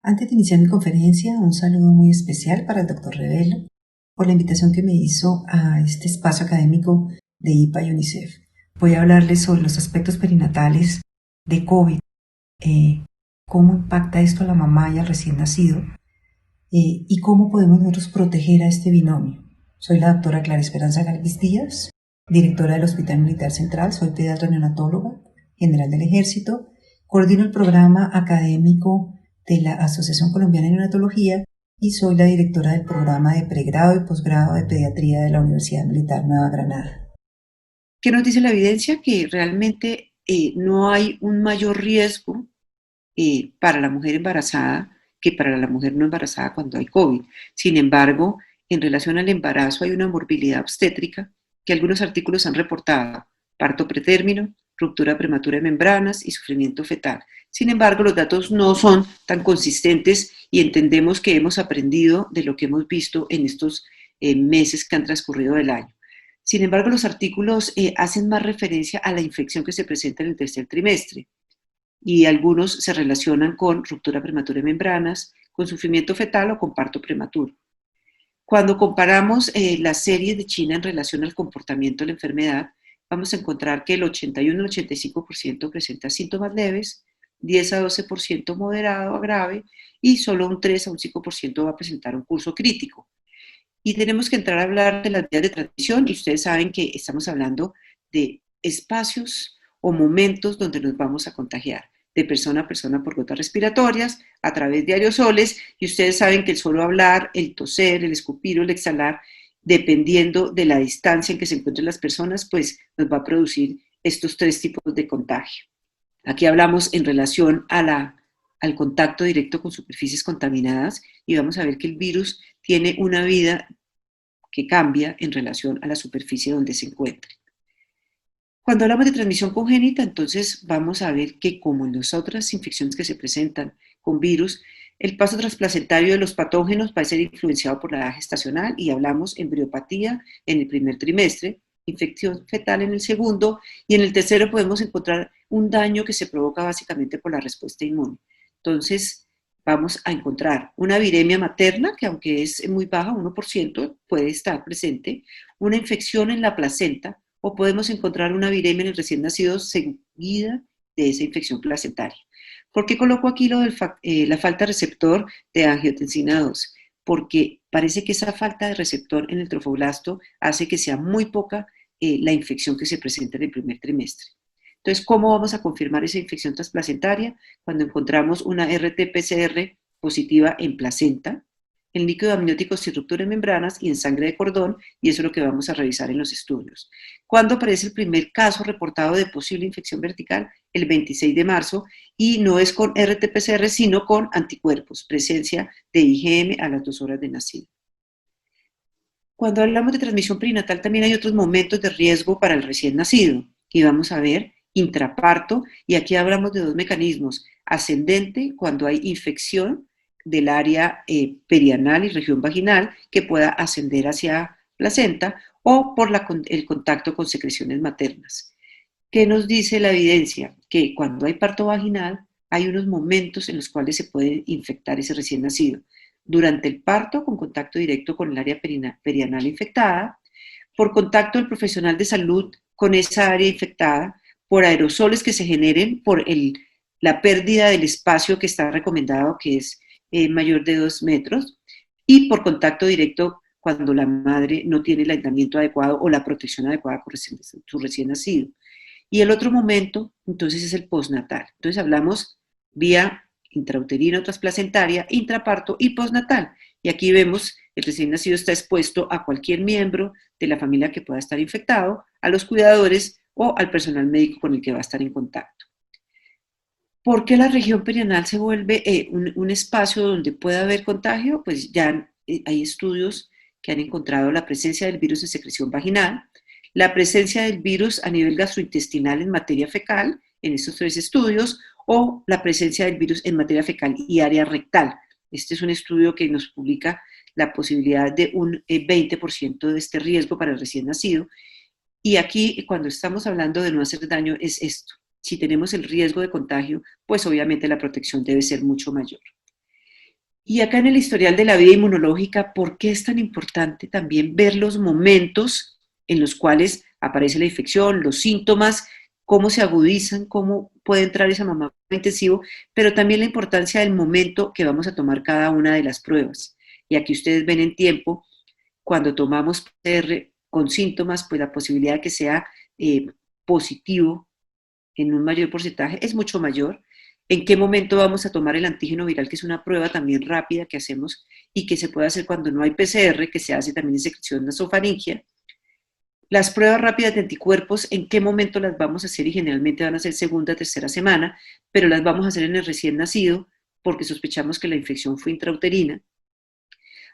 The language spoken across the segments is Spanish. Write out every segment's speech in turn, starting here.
Antes de iniciar mi conferencia, un saludo muy especial para el doctor Revelo por la invitación que me hizo a este espacio académico de IPA y UNICEF. Voy a hablarles sobre los aspectos perinatales de COVID, cómo impacta esto a la mamá y al recién nacido, y cómo podemos nosotros proteger a este binomio. Soy la doctora Clara Esperanza Galvis Díaz, directora del Hospital Militar Central, soy pediatra neonatóloga general del Ejército, coordino el programa académico de la Asociación Colombiana de Neonatología y soy la directora del programa de pregrado y posgrado de pediatría de la Universidad Militar Nueva Granada. ¿Qué nos dice la evidencia? Que realmente no hay un mayor riesgo para la mujer embarazada que para la mujer no embarazada cuando hay COVID. Sin embargo, en relación al embarazo hay una morbilidad obstétrica que algunos artículos han reportado: parto pretérmino, ruptura prematura de membranas y sufrimiento fetal. Sin embargo, los datos no son tan consistentes y entendemos que hemos aprendido de lo que hemos visto en estos meses que han transcurrido del año. Sin embargo, los artículos hacen más referencia a la infección que se presenta en el tercer trimestre y algunos se relacionan con ruptura prematura de membranas, con sufrimiento fetal o con parto prematuro. Cuando comparamos las series de China en relación al comportamiento de la enfermedad, vamos a encontrar que el 81 al 85% presenta síntomas leves, 10 a 12% moderado a grave y solo un 3 a un 5% va a presentar un curso crítico. Y tenemos que entrar a hablar de las vías de transmisión y ustedes saben que estamos hablando de espacios o momentos donde nos vamos a contagiar de persona a persona por gotas respiratorias, a través de aerosoles, y ustedes saben que el solo hablar, el toser, el escupir o el exhalar, dependiendo de la distancia en que se encuentren las personas, pues nos va a producir estos tres tipos de contagio. Aquí hablamos en relación al contacto directo con superficies contaminadas y vamos a ver que el virus tiene una vida que cambia en relación a la superficie donde se encuentre. Cuando hablamos de transmisión congénita, entonces vamos a ver que, como en las otras infecciones que se presentan con virus, el paso transplacentario de los patógenos va a ser influenciado por la edad gestacional y hablamos embriopatía en el primer trimestre, infección fetal en el segundo y en el tercero podemos encontrar un daño que se provoca básicamente por la respuesta inmune. Entonces vamos a encontrar una viremia materna, que aunque es muy baja, 1%, puede estar presente, una infección en la placenta, o podemos encontrar una viremia en el recién nacido seguida de esa infección placentaria. ¿Por qué coloco aquí la falta de receptor de angiotensina 2? Porque parece que esa falta de receptor en el trofoblasto hace que sea muy poca la infección que se presenta en el primer trimestre. Entonces, ¿cómo vamos a confirmar esa infección transplacentaria? Cuando encontramos una RT-PCR positiva en placenta, en líquido amniótico sin ruptura de membranas y en sangre de cordón, y eso es lo que vamos a revisar en los estudios. ¿Cuándo aparece el primer caso reportado de posible infección vertical? El 26 de marzo, y no es con RT-PCR, sino con anticuerpos, presencia de IgM a las 2 horas de nacido. Cuando hablamos de transmisión perinatal también hay otros momentos de riesgo para el recién nacido, y vamos a ver intraparto, y aquí hablamos de dos mecanismos: ascendente, cuando hay infección del área perianal y región vaginal que pueda ascender hacia placenta, o por el contacto con secreciones maternas. ¿Qué nos dice la evidencia? Que cuando hay parto vaginal hay unos momentos en los cuales se puede infectar ese recién nacido. Durante el parto, con contacto directo con el área perianal infectada, por contacto del profesional de salud con esa área infectada, por aerosoles que se generen por la pérdida del espacio que está recomendado, que es mayor de 2 metros, y por contacto directo cuando la madre no tiene el aislamiento adecuado o la protección adecuada con su recién nacido. Y el otro momento, entonces, es el postnatal. Entonces hablamos vía intrauterina o transplacentaria, intraparto y postnatal. Y aquí vemos el recién nacido está expuesto a cualquier miembro de la familia que pueda estar infectado, a los cuidadores o al personal médico con el que va a estar en contacto. ¿Por qué la región perianal se vuelve un espacio donde pueda haber contagio? Pues ya hay estudios que han encontrado la presencia del virus en secreción vaginal, la presencia del virus a nivel gastrointestinal en materia fecal, en estos tres estudios, o la presencia del virus en materia fecal y área rectal. Este es un estudio que nos publica la posibilidad de un 20% de este riesgo para el recién nacido. Y aquí, cuando estamos hablando de no hacer daño, es esto. Si tenemos el riesgo de contagio, pues obviamente la protección debe ser mucho mayor. Y acá en el historial de la vida inmunológica, ¿por qué es tan importante también ver los momentos en los cuales aparece la infección, los síntomas, cómo se agudizan, cómo puede entrar esa mamá intensivo, pero también la importancia del momento que vamos a tomar cada una de las pruebas? Y aquí ustedes ven en tiempo, cuando tomamos PCR con síntomas, pues la posibilidad de que sea positivo en un mayor porcentaje es mucho mayor. ¿En qué momento vamos a tomar el antígeno viral, que es una prueba también rápida que hacemos y que se puede hacer cuando no hay PCR, que se hace también en secreción nasofaringea? Las pruebas rápidas de anticuerpos, ¿en qué momento las vamos a hacer? Y generalmente van a ser segunda, tercera semana, pero las vamos a hacer en el recién nacido porque sospechamos que la infección fue intrauterina.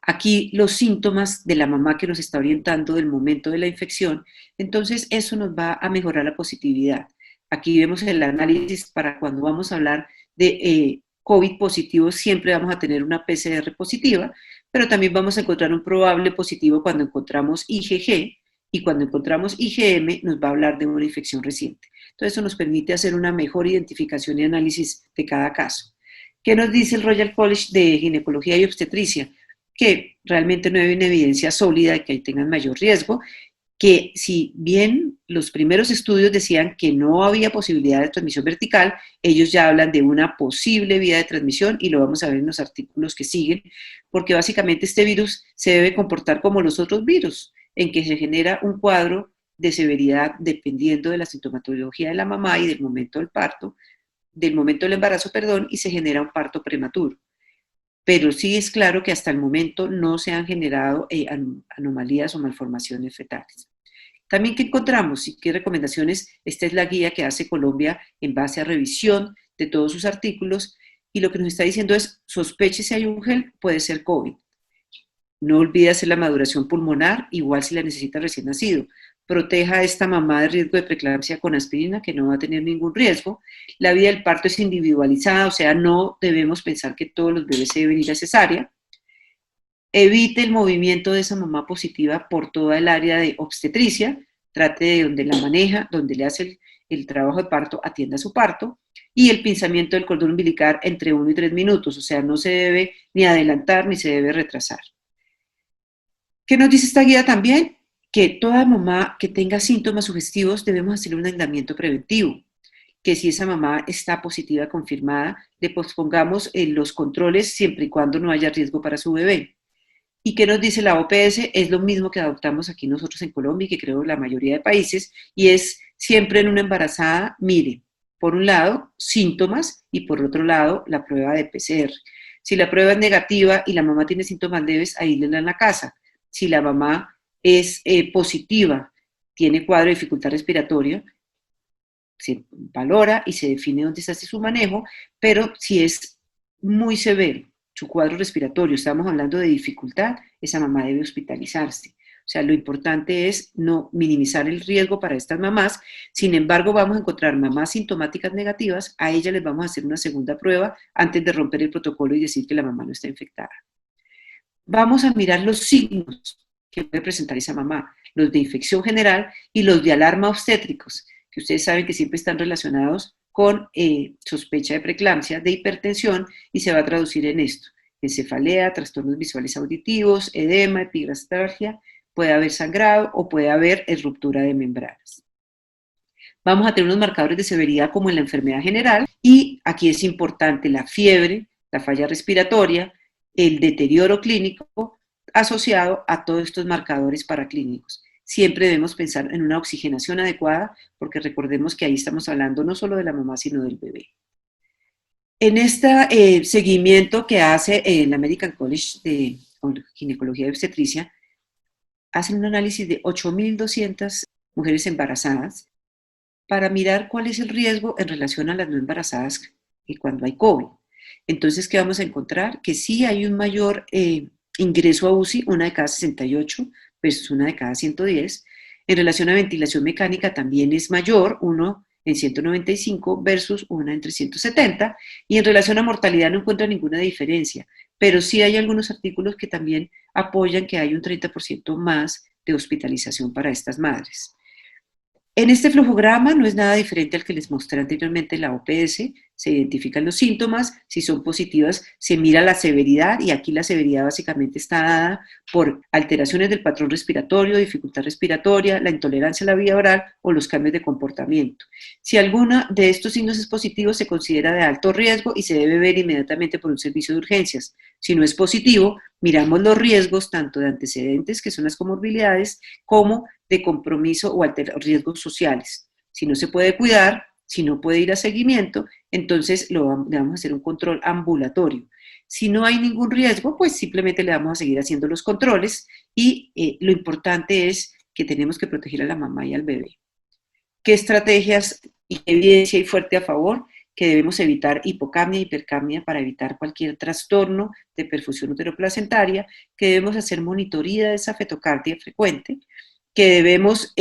Aquí los síntomas de la mamá que nos está orientando del momento de la infección, entonces eso nos va a mejorar la positividad. Aquí vemos el análisis para cuando vamos a hablar de COVID positivo, siempre vamos a tener una PCR positiva, pero también vamos a encontrar un probable positivo cuando encontramos IgG, y cuando encontramos IgM nos va a hablar de una infección reciente. Entonces eso nos permite hacer una mejor identificación y análisis de cada caso. ¿Qué nos dice el Royal College de Ginecología y Obstetricia? Que realmente no hay una evidencia sólida de que ahí tengan mayor riesgo, que si bien los primeros estudios decían que no había posibilidad de transmisión vertical, ellos ya hablan de una posible vía de transmisión y lo vamos a ver en los artículos que siguen, porque básicamente este virus se debe comportar como los otros virus, en que se genera un cuadro de severidad dependiendo de la sintomatología de la mamá y del momento del parto, del momento del embarazo, perdón, y se genera un parto prematuro. Pero sí es claro que hasta el momento no se han generado anomalías o malformaciones fetales. También, ¿qué encontramos y qué recomendaciones? Esta es la guía que hace Colombia en base a revisión de todos sus artículos, y lo que nos está diciendo es: sospeche si hay un gel, puede ser COVID. No olvide hacer la maduración pulmonar, igual si la necesita recién nacido. Proteja a esta mamá de riesgo de preeclampsia con aspirina, que no va a tener ningún riesgo. La vida del parto es individualizada, o sea, no debemos pensar que todos los bebés se deben ir a cesárea. Evite el movimiento de esa mamá positiva por toda el área de obstetricia. Trate de donde la maneja, donde le hace el trabajo de parto, atienda su parto. Y el pinzamiento del cordón umbilical entre 1 y 3 minutos, o sea, no se debe ni adelantar ni se debe retrasar. ¿Qué nos dice esta guía también? Que toda mamá que tenga síntomas sugestivos debemos hacer un aislamiento preventivo, que si esa mamá está positiva confirmada, le pospongamos los controles siempre y cuando no haya riesgo para su bebé. ¿Y qué nos dice la OPS? Es lo mismo que adoptamos aquí nosotros en Colombia y que creo la mayoría de países, y es siempre en una embarazada, mire, por un lado, síntomas, y por otro lado, la prueba de PCR. Si la prueba es negativa y la mamá tiene síntomas leves, aíslenla en la casa. Si la mamá es positiva, tiene cuadro de dificultad respiratoria, se valora y se define dónde se hace su manejo, pero si es muy severo su cuadro respiratorio, estamos hablando de dificultad, esa mamá debe hospitalizarse. O sea, lo importante es no minimizar el riesgo para estas mamás. Sin embargo, vamos a encontrar mamás sintomáticas negativas, a ellas les vamos a hacer una segunda prueba antes de romper el protocolo y decir que la mamá no está infectada. Vamos a mirar los signos que puede presentar esa mamá, los de infección general y los de alarma obstétricos, que ustedes saben que siempre están relacionados con sospecha de preeclampsia, de hipertensión, y se va a traducir en esto: encefalea, trastornos visuales auditivos, edema, epigastralgia, puede haber sangrado o puede haber ruptura de membranas. Vamos a tener unos marcadores de severidad como en la enfermedad general, y aquí es importante la fiebre, la falla respiratoria, el deterioro clínico asociado a todos estos marcadores paraclínicos. Siempre debemos pensar en una oxigenación adecuada, porque recordemos que ahí estamos hablando no solo de la mamá, sino del bebé. En este seguimiento que hace el American College de Ginecología y Obstetricia, hacen un análisis de 8.200 mujeres embarazadas para mirar cuál es el riesgo en relación a las no embarazadas cuando hay COVID. Entonces, ¿qué vamos a encontrar? Que sí hay un mayor ingreso a UCI, una de cada 68 versus una de cada 110. En relación a ventilación mecánica también es mayor, uno en 195 versus una en 370. Y en relación a mortalidad no encuentra ninguna diferencia, pero sí hay algunos artículos que también apoyan que hay un 30% más de hospitalización para estas madres. En este flujograma no es nada diferente al que les mostré anteriormente en la OPS. Se identifican los síntomas, si son positivas se mira la severidad y aquí la severidad básicamente está dada por alteraciones del patrón respiratorio, dificultad respiratoria, la intolerancia a la vía oral o los cambios de comportamiento. Si alguno de estos signos es positivo se considera de alto riesgo y se debe ver inmediatamente por un servicio de urgencias. Si no es positivo, miramos los riesgos tanto de antecedentes, que son las comorbilidades, como de compromiso o riesgos sociales. Si no se puede cuidar, si no puede ir a seguimiento, entonces le vamos a hacer un control ambulatorio. Si no hay ningún riesgo, pues simplemente le vamos a seguir haciendo los controles y lo importante es que tenemos que proteger a la mamá y al bebé. ¿Qué estrategias y evidencia hay fuerte a favor? Que debemos evitar hipocamia, hipercamia para evitar cualquier trastorno de perfusión uteroplacentaria, que debemos hacer monitoría de esa fetocardia frecuente, que debemos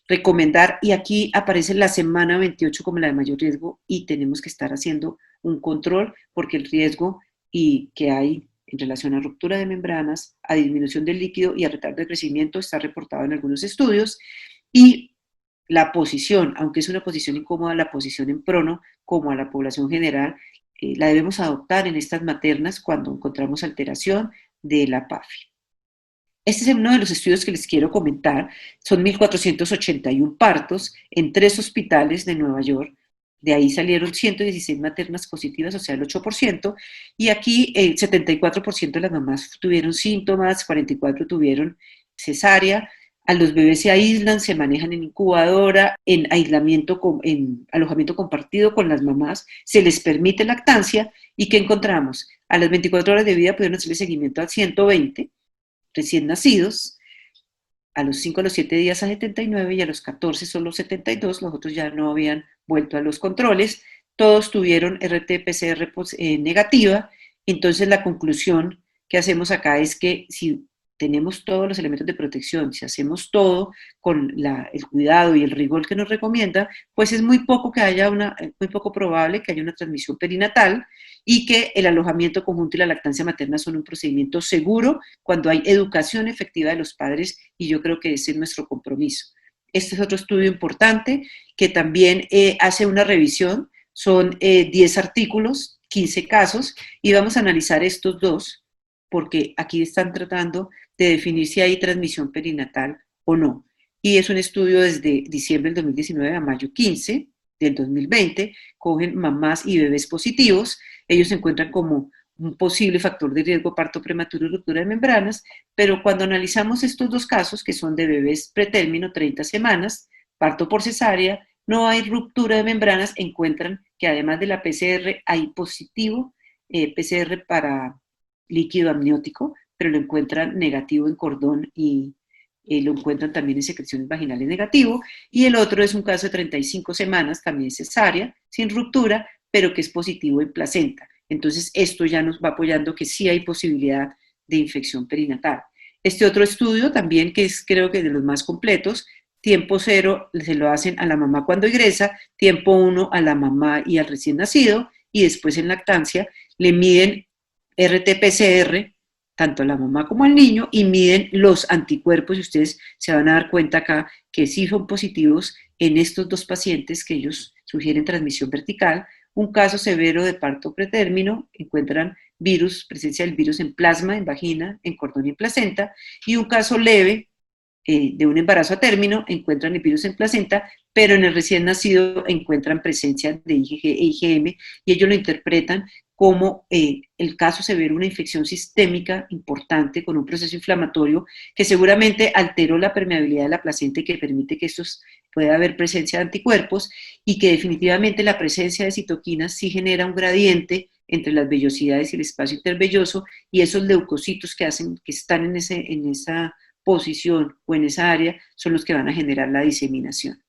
recomendar, y aquí aparece la semana 28 como la de mayor riesgo y tenemos que estar haciendo un control porque el riesgo que hay en relación a ruptura de membranas, a disminución del líquido y a retardo de crecimiento está reportado en algunos estudios. Y la posición, aunque es una posición incómoda, la posición en prono, como a la población general, la debemos adoptar en estas maternas cuando encontramos alteración de la PAFI. Este es uno de los estudios que les quiero comentar. Son 1.481 partos en 3 hospitales de Nueva York. De ahí salieron 116 maternas positivas, o sea, el 8%. Y aquí el 74% de las mamás tuvieron síntomas, 44% tuvieron cesárea. A los bebés se aíslan, se manejan en incubadora, en aislamiento, en alojamiento compartido con las mamás. Se les permite lactancia. ¿Y qué encontramos? A las 24 horas de vida pudieron hacerle seguimiento a 120 recién nacidos, a los 5 a los 7 días a 79 y a los 14 solo 72, los otros ya no habían vuelto a los controles, todos tuvieron RT-PCR negativa, entonces la conclusión que hacemos acá es que si tenemos todos los elementos de protección, si hacemos todo con el cuidado y el rigor que nos recomienda, pues es muy poco probable que haya una transmisión perinatal y que el alojamiento conjunto y la lactancia materna son un procedimiento seguro cuando hay educación efectiva de los padres y yo creo que ese es nuestro compromiso. Este es otro estudio importante que también hace una revisión, son 10 artículos, 15 casos y vamos a analizar estos dos porque aquí están tratando de definir si hay transmisión perinatal o no. Y es un estudio desde diciembre del 2019 a mayo 15 del 2020, cogen mamás y bebés positivos, ellos se encuentran como un posible factor de riesgo parto prematuro y ruptura de membranas, pero cuando analizamos estos dos casos, que son de bebés pretérmino, 30 semanas, parto por cesárea, no hay ruptura de membranas, encuentran que además de la PCR hay positivo PCR para líquido amniótico, pero lo encuentran negativo en cordón y lo encuentran también en secreciones vaginales negativo, y el otro es un caso de 35 semanas, también cesárea, sin ruptura, pero que es positivo en placenta. Entonces, esto ya nos va apoyando que sí hay posibilidad de infección perinatal. Este otro estudio también, que es creo que de los más completos, tiempo 0 se lo hacen a la mamá cuando ingresa, tiempo 1 a la mamá y al recién nacido, y después en lactancia le miden RT-PCR tanto a la mamá como al niño y miden los anticuerpos y ustedes se van a dar cuenta acá que sí son positivos en estos dos pacientes que ellos sugieren transmisión vertical. Un caso severo de parto pretérmino, encuentran presencia del virus en plasma, en vagina, en cordón y en placenta, y un caso leve de un embarazo a término, encuentran el virus en placenta, pero en el recién nacido encuentran presencia de IgG e IgM y ellos lo interpretan como el caso severo, una infección sistémica importante con un proceso inflamatorio que seguramente alteró la permeabilidad de la placenta y que permite que pueda haber presencia de anticuerpos y que definitivamente la presencia de citoquinas sí genera un gradiente entre las vellosidades y el espacio intervelloso y esos leucocitos que están en esa posición o en esa área son los que van a generar la diseminación.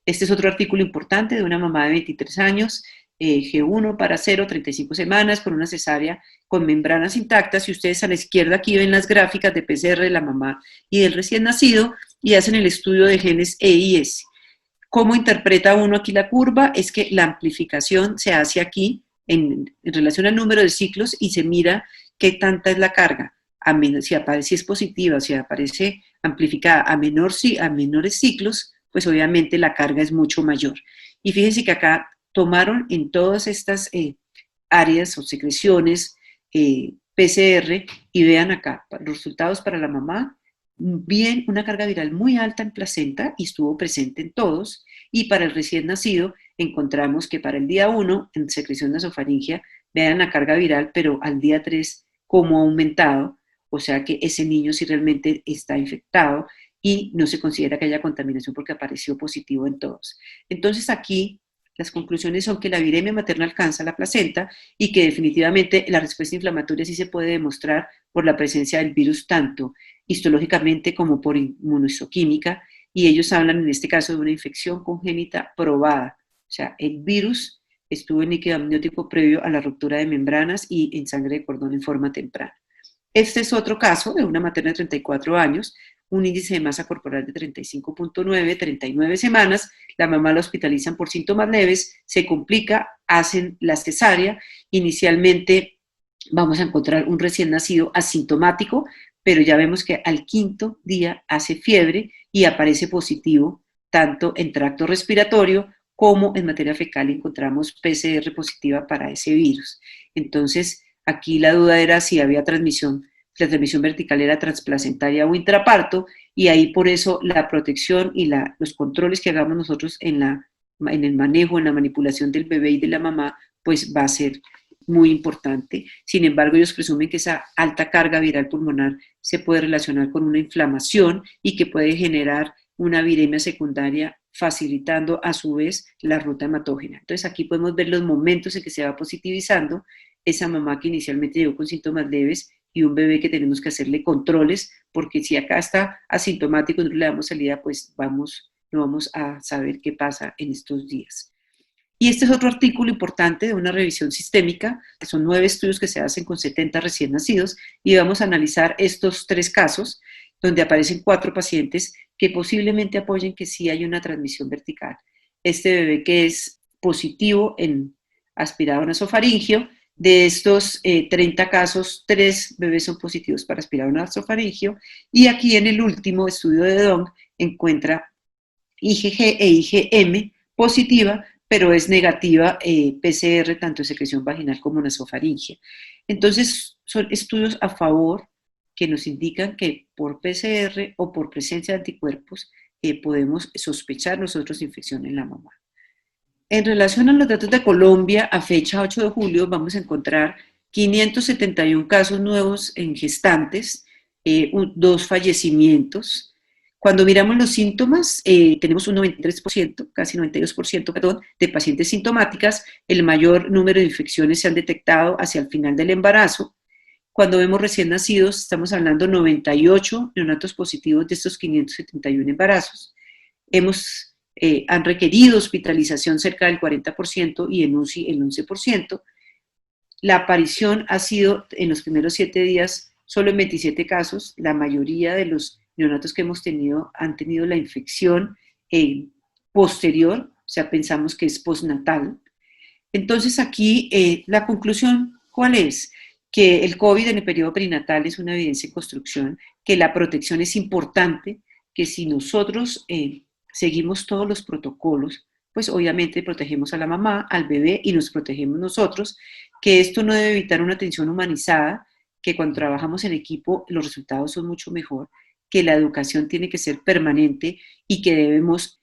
Este es otro artículo importante de una mamá de 23 años, G1 para 0, 35 semanas, con una cesárea con membranas intactas, y ustedes a la izquierda aquí ven las gráficas de PCR de la mamá y del recién nacido, y hacen el estudio de genes E y S. ¿Cómo interpreta uno aquí la curva? Es que la amplificación se hace aquí en relación al número de ciclos y se mira qué tanta es la carga. Si es positiva, si aparece amplificada a menores ciclos, pues obviamente la carga es mucho mayor. Y fíjense que acá tomaron en todas estas áreas o secreciones PCR y vean acá, los resultados para la mamá, bien, una carga viral muy alta en placenta y estuvo presente en todos, y para el recién nacido encontramos que para el día 1 en secreción nasofaringea, vean la carga viral, pero al día 3 cómo ha aumentado, o sea que ese niño sí realmente está infectado y no se considera que haya contaminación porque apareció positivo en todos. Entonces aquí las conclusiones son que la viremia materna alcanza la placenta y que definitivamente la respuesta inflamatoria sí se puede demostrar por la presencia del virus tanto histológicamente como por inmunohistoquímica, y ellos hablan en este caso de una infección congénita probada. O sea, el virus estuvo en líquido amniótico previo a la ruptura de membranas y en sangre de cordón en forma temprana. Este es otro caso de una materna de 34 años, un índice de masa corporal de 35.9, 39 semanas, la mamá la hospitalizan por síntomas leves, se complica, hacen la cesárea, inicialmente vamos a encontrar un recién nacido asintomático, pero ya vemos que al quinto día hace fiebre y aparece positivo tanto en tracto respiratorio como en materia fecal encontramos PCR positiva para ese virus. Entonces, aquí la duda era si había transmisión, la transmisión vertical era transplacentaria o intraparto, y ahí por eso la protección y los controles que hagamos nosotros en el manejo, en la manipulación del bebé y de la mamá, pues va a ser muy importante. Sin embargo, ellos presumen que esa alta carga viral pulmonar se puede relacionar con una inflamación y que puede generar una viremia secundaria, facilitando a su vez la ruta hematógena. Entonces aquí podemos ver los momentos en que se va positivizando esa mamá que inicialmente llegó con síntomas leves y un bebé que tenemos que hacerle controles, porque si acá está asintomático y no le damos salida, pues no vamos a saber qué pasa en estos días. Y este es otro artículo importante de una revisión sistémica, que son 9 estudios que se hacen con 70 recién nacidos, y vamos a analizar estos 3 casos, donde aparecen 4 pacientes que posiblemente apoyen que sí hay una transmisión vertical. Este bebé que es positivo en aspirado nasofaringio, de estos 30 casos, 3 bebés son positivos para aspirado nasofaringio, y aquí en el último estudio de Dong encuentra IgG e IgM positiva, pero es negativa PCR tanto en secreción vaginal como nasofaringea. Entonces, son estudios a favor que nos indican que por PCR o por presencia de anticuerpos podemos sospechar nosotros infección en la mamá. En relación a los datos de Colombia, a fecha 8 de julio vamos a encontrar 571 casos nuevos en gestantes, 2 fallecimientos. Cuando miramos los síntomas, tenemos un 93%, casi 92%, perdón, de pacientes sintomáticas. El mayor número de infecciones se han detectado hacia el final del embarazo. Cuando vemos recién nacidos, estamos hablando de 98 neonatos positivos de estos 571 embarazos. Han requerido hospitalización cerca del 40% y en UCI el 11%. La aparición ha sido en los primeros 7 días solo en 27 casos. La mayoría de los neonatos que hemos tenido han tenido la infección posterior, o sea, pensamos que es postnatal. Entonces aquí la conclusión, ¿cuál es? Que el COVID en el periodo perinatal es una evidencia en construcción, que la protección es importante, que si nosotros seguimos todos los protocolos, pues obviamente protegemos a la mamá, al bebé y nos protegemos nosotros, que esto no debe evitar una atención humanizada, que cuando trabajamos en equipo los resultados son mucho mejor, que la educación tiene que ser permanente y que debemos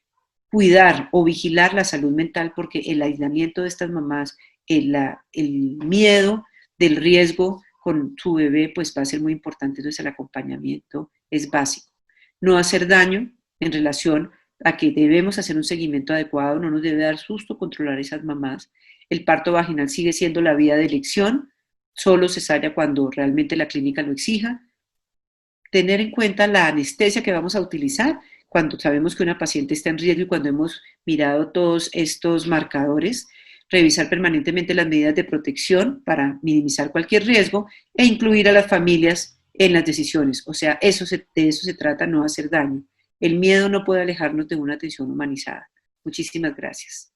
cuidar o vigilar la salud mental porque el aislamiento de estas mamás, el miedo del riesgo con su bebé, pues va a ser muy importante, entonces el acompañamiento es básico. No hacer daño en relación a que debemos hacer un seguimiento adecuado, no nos debe dar susto controlar esas mamás. El parto vaginal sigue siendo la vía de elección, solo cesárea cuando realmente la clínica lo exija. Tener en cuenta la anestesia que vamos a utilizar cuando sabemos que una paciente está en riesgo y cuando hemos mirado todos estos marcadores, revisar permanentemente las medidas de protección para minimizar cualquier riesgo e incluir a las familias en las decisiones. O sea, de eso se trata, no hacer daño. El miedo no puede alejarnos de una atención humanizada. Muchísimas gracias.